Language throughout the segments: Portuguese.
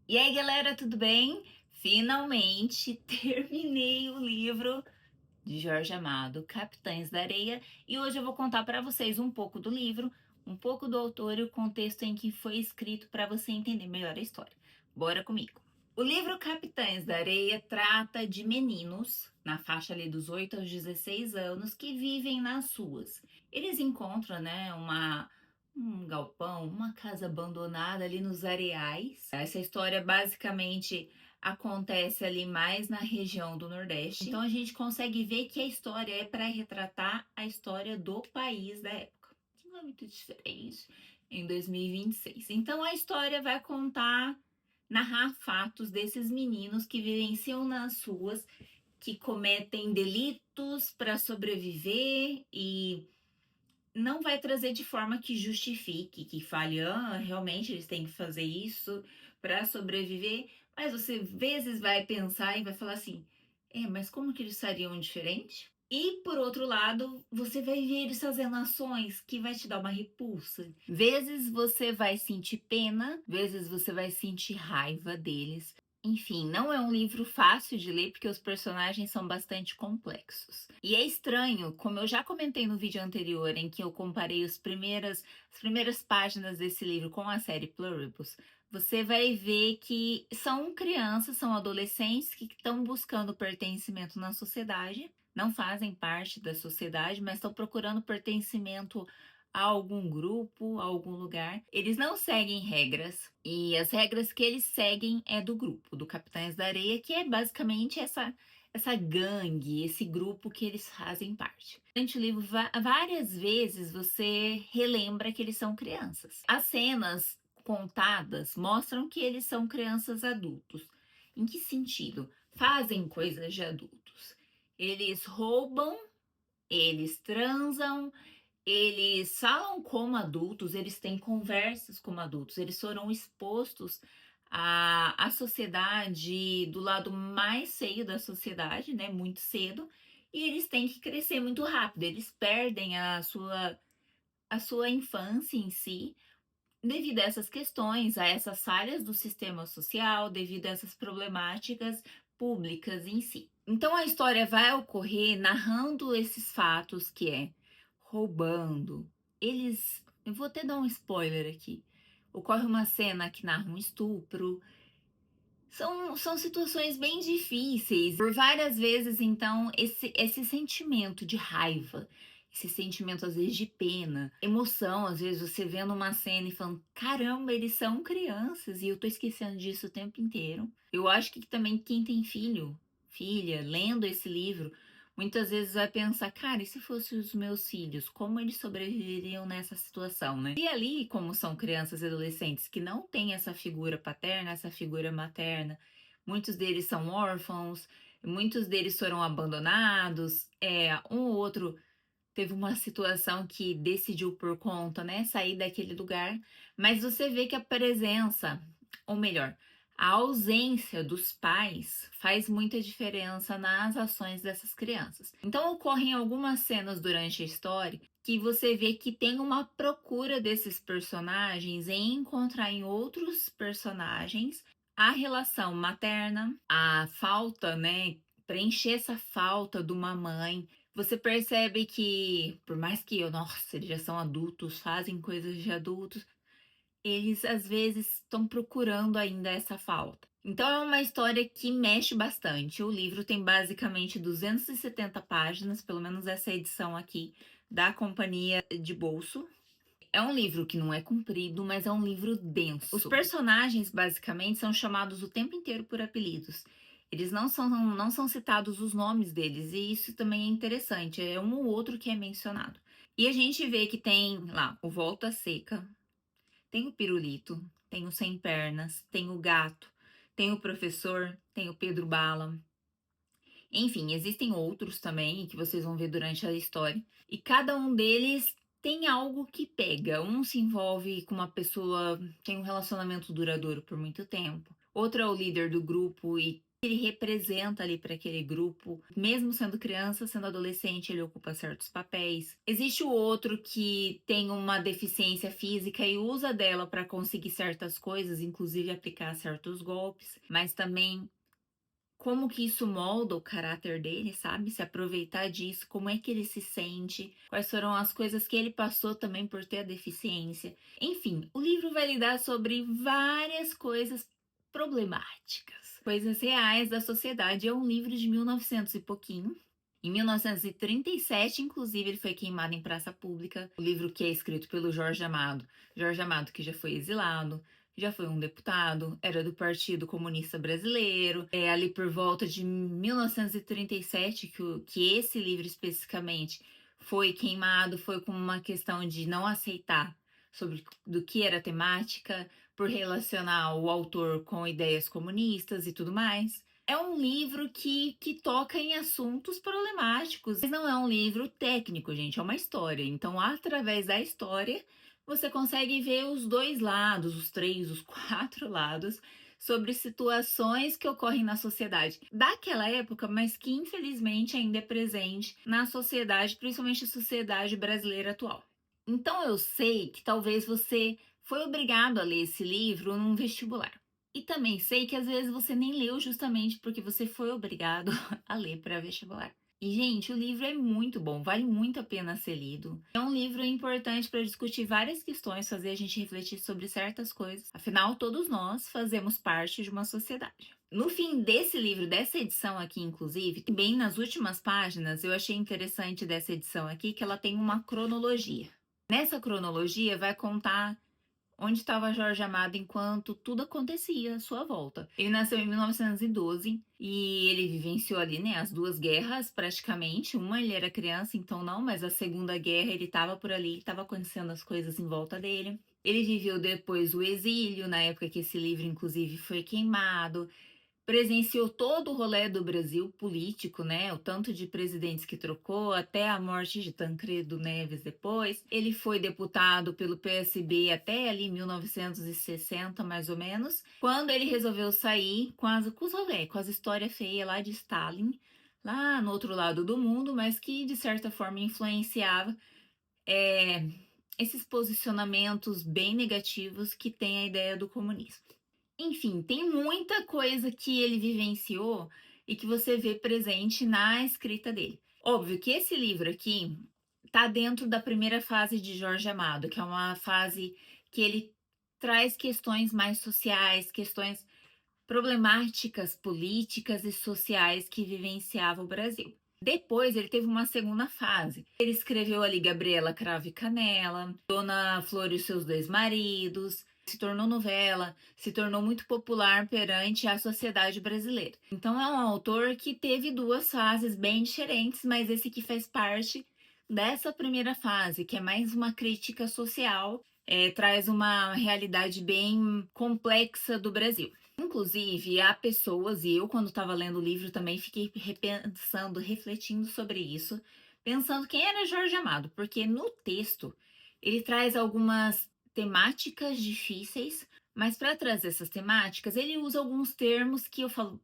E aí, galera, tudo bem? Finalmente terminei o livro de Jorge Amado, Capitães da Areia, e hoje eu vou contar para vocês um pouco do livro, um pouco do autor e o contexto em que foi escrito para você entender melhor a história. Bora comigo! O livro Capitães da Areia trata de meninos, na faixa ali dos 8 aos 16 anos, que vivem nas ruas. Eles encontram, né, um galpão, uma casa abandonada ali nos areais. Essa história basicamente acontece ali mais na região do Nordeste. Então a gente consegue ver que a história é para retratar a história do país da época, que não é muito diferente em 2026. Então a história vai contar, narrar fatos desses meninos que vivenciam nas ruas, que cometem delitos para sobreviver e não vai trazer de forma que justifique, que fale, realmente eles têm que fazer isso para sobreviver, mas você às vezes vai pensar e vai falar assim, mas como que eles fariam diferente? E por outro lado, você vai ver eles fazendo ações que vai te dar uma repulsa. Vezes você vai sentir pena, vezes você vai sentir raiva deles. Enfim, não é um livro fácil de ler porque os personagens são bastante complexos. E é estranho, como eu já comentei no vídeo anterior, em que eu comparei as primeiras páginas desse livro com a série Pluribus, você vai ver que são crianças, são adolescentes que estão buscando pertencimento na sociedade, não fazem parte da sociedade, mas estão procurando pertencimento a algum grupo, a algum lugar. Eles não seguem regras, e as regras que eles seguem é do grupo, do Capitães da Areia, que é basicamente essa gangue, esse grupo que eles fazem parte. Durante o livro, várias vezes você relembra que eles são crianças. As cenas contadas mostram que eles são crianças adultos. Em que sentido? Fazem coisas de adultos. Eles roubam, eles transam, eles falam como adultos, eles têm conversas como adultos, eles foram expostos à sociedade, do lado mais feio da sociedade, né, muito cedo, e eles têm que crescer muito rápido, eles perdem a sua infância em si, devido a essas questões, a essas falhas do sistema social, devido a essas problemáticas públicas em si. Então a história vai ocorrer narrando esses fatos que é roubando. Eu vou até dar um spoiler aqui. Ocorre uma cena que narra um estupro. São situações bem difíceis. Por várias vezes, então, esse sentimento de raiva, esse sentimento às vezes de pena, emoção, às vezes você vendo uma cena e falando, caramba, eles são crianças e eu tô esquecendo disso o tempo inteiro. Eu acho que também quem tem filho, filha, lendo esse livro, muitas vezes vai pensar, cara, e se fossem os meus filhos, como eles sobreviveriam nessa situação, né? E ali, como são crianças e adolescentes que não têm essa figura paterna, essa figura materna, muitos deles são órfãos, muitos deles foram abandonados, um ou outro teve uma situação que decidiu por conta, né, sair daquele lugar, mas você vê que a presença, ou melhor, a ausência dos pais faz muita diferença nas ações dessas crianças. Então ocorrem algumas cenas durante a história que você vê que tem uma procura desses personagens em encontrar em outros personagens a relação materna, a falta, né, preencher essa falta de uma mãe. Você percebe que, por mais que, nossa, eles já são adultos, fazem coisas de adultos, eles às vezes estão procurando ainda essa falta. Então é uma história que mexe bastante. O livro tem basicamente 270 páginas, pelo menos essa edição aqui da Companhia de Bolso. É um livro que não é comprido, mas é um livro denso. Os personagens, basicamente, são chamados o tempo inteiro por apelidos. Eles não são citados os nomes deles, e isso também é interessante. É um ou outro que é mencionado. E a gente vê que tem lá o Volta Seca, tem o Pirulito, tem o Sem Pernas, tem o Gato, tem o Professor, tem o Pedro Bala. Enfim, existem outros também que vocês vão ver durante a história. E cada um deles tem algo que pega. Um se envolve com uma pessoa, tem um relacionamento duradouro por muito tempo. Outro é o líder do grupo e ele representa ali para aquele grupo, mesmo sendo criança, sendo adolescente, ele ocupa certos papéis. Existe o outro que tem uma deficiência física e usa dela para conseguir certas coisas, inclusive aplicar certos golpes, mas também como que isso molda o caráter dele, sabe? Se aproveitar disso, como é que ele se sente, quais foram as coisas que ele passou também por ter a deficiência. Enfim, o livro vai lidar sobre várias coisas problemáticas, coisas reais da sociedade. É um livro de 1900 e pouquinho. Em 1937, inclusive, ele foi queimado em praça pública. O livro que é escrito pelo Jorge Amado. Jorge Amado, que já foi exilado, já foi um deputado, era do Partido Comunista Brasileiro. É ali por volta de 1937 que esse livro especificamente foi queimado, foi com uma questão de não aceitar sobre do que era a temática, por relacionar o autor com ideias comunistas e tudo mais. É um livro que toca em assuntos problemáticos, mas não é um livro técnico, gente, é uma história. Então, através da história, você consegue ver os dois lados, os três, os quatro lados, sobre situações que ocorrem na sociedade daquela época, mas que infelizmente ainda é presente na sociedade, principalmente a sociedade brasileira atual. Então eu sei que talvez você foi obrigado a ler esse livro num vestibular. E também sei que às vezes você nem leu justamente porque você foi obrigado a ler para vestibular. E, gente, o livro é muito bom, vale muito a pena ser lido. É um livro importante para discutir várias questões, fazer a gente refletir sobre certas coisas. Afinal, todos nós fazemos parte de uma sociedade. No fim desse livro, dessa edição aqui, inclusive, bem nas últimas páginas, eu achei interessante dessa edição aqui que ela tem uma cronologia. Nessa cronologia vai contar onde estava Jorge Amado enquanto tudo acontecia à sua volta. Ele nasceu em 1912 e ele vivenciou ali, né, as duas guerras praticamente. Uma ele era criança, então não, mas a Segunda Guerra ele estava por ali, estava acontecendo as coisas em volta dele. Ele viveu depois o exílio, na época que esse livro inclusive foi queimado. Presenciou todo o rolê do Brasil político, né? O tanto de presidentes que trocou, até a morte de Tancredo Neves depois. Ele foi deputado pelo PSB até ali 1960, mais ou menos, quando ele resolveu sair com os rolê, com as histórias feias lá de Stalin, lá no outro lado do mundo, mas que de certa forma influenciava esses posicionamentos bem negativos que tem a ideia do comunismo. Enfim, tem muita coisa que ele vivenciou e que você vê presente na escrita dele. Óbvio que esse livro aqui tá dentro da primeira fase de Jorge Amado, que é uma fase que ele traz questões mais sociais, questões problemáticas políticas e sociais que vivenciava o Brasil. Depois ele teve uma segunda fase. Ele escreveu ali Gabriela Cravo e Canela, Dona Flor e os seus dois maridos, se tornou novela, se tornou muito popular perante a sociedade brasileira. Então é um autor que teve duas fases bem diferentes, mas esse que faz parte dessa primeira fase, que é mais uma crítica social, traz uma realidade bem complexa do Brasil. Inclusive, há pessoas, e eu, quando estava lendo o livro, também fiquei repensando, refletindo sobre isso, pensando quem era Jorge Amado, porque no texto ele traz algumas temáticas difíceis, mas para trazer essas temáticas, ele usa alguns termos que eu falo,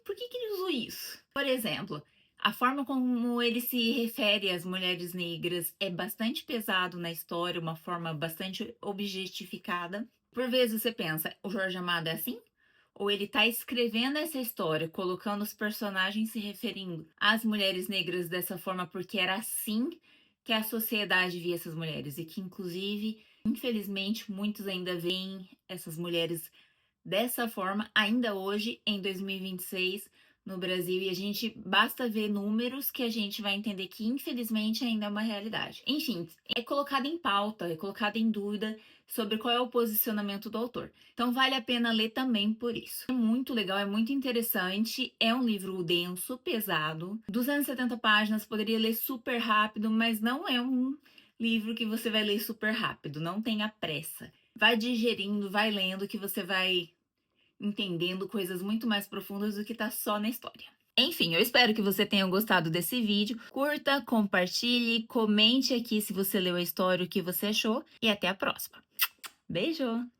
por que ele usou isso? Por exemplo, a forma como ele se refere às mulheres negras é bastante pesado na história, uma forma bastante objetificada. Por vezes você pensa, o Jorge Amado é assim? Ou ele está escrevendo essa história, colocando os personagens se referindo às mulheres negras dessa forma porque era assim que a sociedade via essas mulheres e que, inclusive, infelizmente, muitos ainda veem essas mulheres dessa forma ainda hoje, em 2026, no Brasil, e a gente basta ver números que a gente vai entender que, infelizmente, ainda é uma realidade. Enfim, é colocado em pauta, é colocado em dúvida sobre qual é o posicionamento do autor. Então, vale a pena ler também por isso. É muito legal, é muito interessante, é um livro denso, pesado, 270 páginas, poderia ler super rápido, mas não é um livro que você vai ler super rápido, não tenha pressa. Vai digerindo, vai lendo, que você vai entendendo coisas muito mais profundas do que tá só na história. Enfim, eu espero que você tenha gostado desse vídeo. Curta, compartilhe, comente aqui se você leu a história, o que você achou. E até a próxima. Beijo!